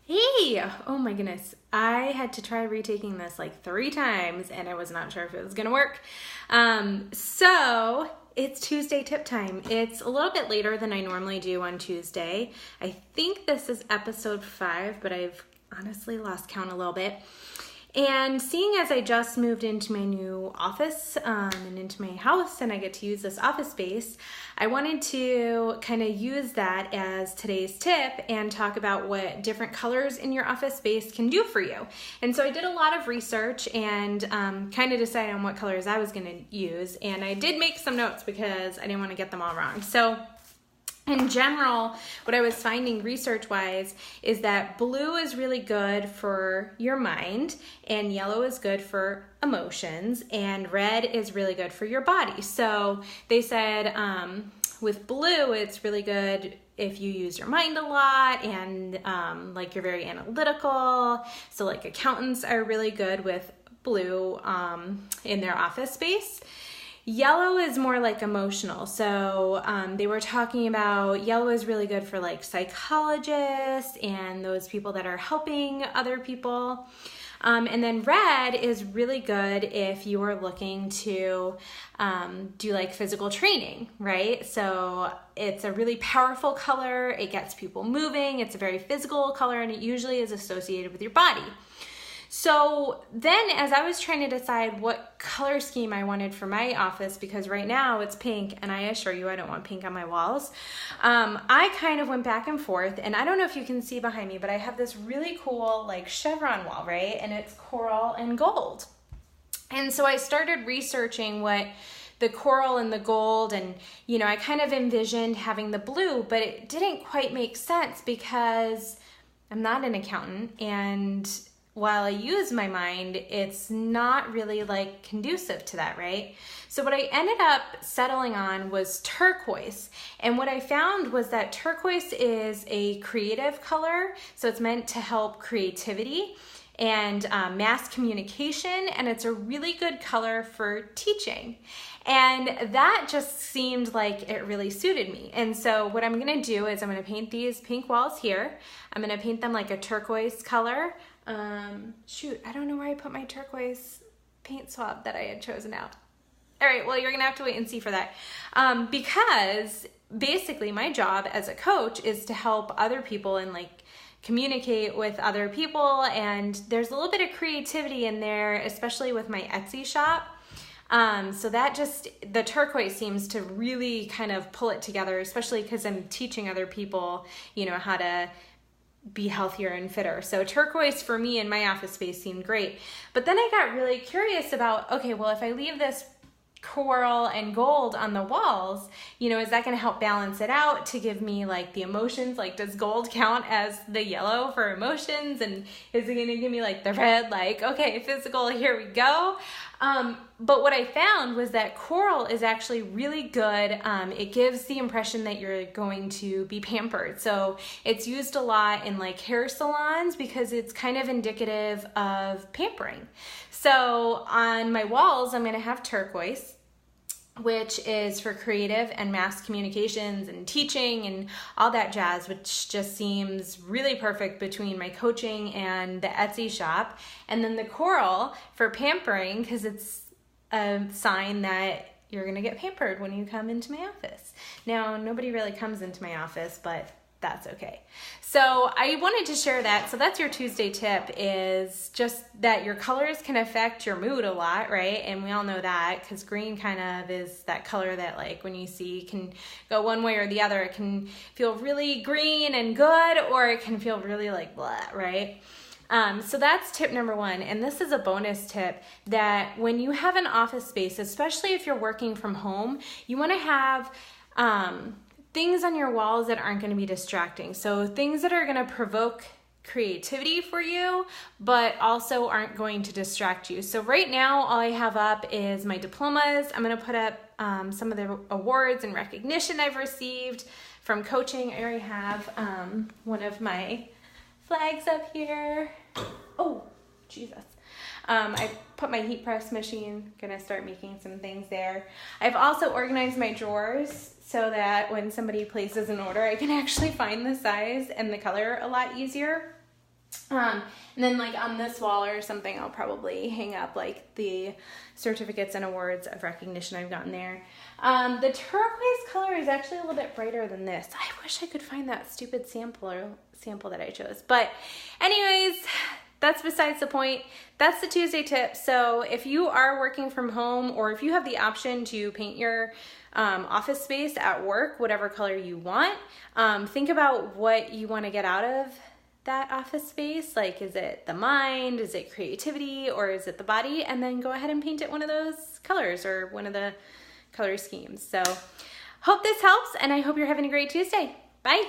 Hey, oh my goodness. I had to try retaking this like 3 times and I was not sure if it was gonna work. So it's Tuesday tip time. It's a little bit later than I normally do on Tuesday. I think this is episode 5, but I've honestly lost count a little bit. And seeing as I just moved into my new office and into my house and I get to use this office space, I wanted to kind of use that as today's tip and talk about what different colors in your office space can do for you. And so I did a lot of research and kind of decided on what colors I was going to use. And I did make some notes because I didn't want to get them all wrong. So in general, what I was finding research-wise is that blue is really good for your mind, and yellow is good for emotions, and red is really good for your body. So they said with blue, it's really good if you use your mind a lot and like you're very analytical. So like accountants are really good with blue in their office space. Yellow is more like emotional. So they were talking about yellow is really good for like psychologists and those people that are helping other people. And then red is really good if you are looking to do like physical training, right? So it's a really powerful color. It gets people moving. It's a very physical color and it usually is associated with your body. So then as I was trying to decide what color scheme I wanted for my office, because right now it's pink and I assure you I don't want pink on my walls, I kind of went back and forth, and I don't know if you can see behind me, but I have this really cool like chevron wall, right? And it's coral and gold. And so I started researching what the coral and the gold, and I kind of envisioned having the blue, but it didn't quite make sense because I'm not an accountant, and while I use my mind, it's not really like conducive to that, right? So what I ended up settling on was turquoise. And what I found was that turquoise is a creative color. So it's meant to help creativity and mass communication, and it's a really good color for teaching. And that just seemed like it really suited me. And so what I'm gonna do is I'm gonna paint these pink walls here. I'm gonna paint them like a turquoise color. Shoot, I don't know where I put my turquoise paint swab that I had chosen out. All right, well, you're gonna have to wait and see for that. Because basically my job as a coach is to help other people and like communicate with other people, and there's a little bit of creativity in there, especially with my Etsy shop. So that the turquoise seems to really kind of pull it together, especially because I'm teaching other people, how to be healthier and fitter. So turquoise for me in my office space seemed great. But then I got really curious about, okay, well, if I leave this coral and gold on the walls, is that going to help balance it out to give me like the emotions? Like, does gold count as the yellow for emotions? And is it going to give me like the red, like, okay, physical, here we go. But what I found was that coral is actually really good. It gives the impression that you're going to be pampered. So it's used a lot in like hair salons because it's kind of indicative of pampering. So on my walls, I'm going to have turquoise, which is for creative and mass communications and teaching and all that jazz, which just seems really perfect between my coaching and the Etsy shop. And then the coral for pampering, because it's a sign that you're going to get pampered when you come into my office. Now, nobody really comes into my office, but that's okay. So I wanted to share that. So that's your Tuesday tip, is just that your colors can affect your mood a lot, right? And we all know that because green kind of is that color that like when you see can go one way or the other. It can feel really green and good, or it can feel really like blah, right? So that's tip number 1. And this is a bonus tip that when you have an office space, especially if you're working from home, you want to have things on your walls that aren't going to be distracting. So things that are going to provoke creativity for you, but also aren't going to distract you. So right now, all I have up is my diplomas. I'm going to put up some of the awards and recognition I've received from coaching. I already have one of my flags up here. Oh, Jesus. I put my heat press machine, gonna start making some things there. I've also organized my drawers so that when somebody places an order, I can actually find the size and the color a lot easier. And then like on this wall or something, I'll probably hang up like the certificates and awards of recognition I've gotten there. The turquoise color is actually a little bit brighter than this. I wish I could find that stupid sample that I chose. But anyways, that's besides the point. That's the Tuesday tip. So if you are working from home, or if you have the option to paint your office space at work, whatever color you want, think about what you want to get out of that office space. Like, is it the mind, is it creativity, or is it the body? And then go ahead and paint it one of those colors or one of the color schemes. So hope this helps, and I hope you're having a great Tuesday. Bye.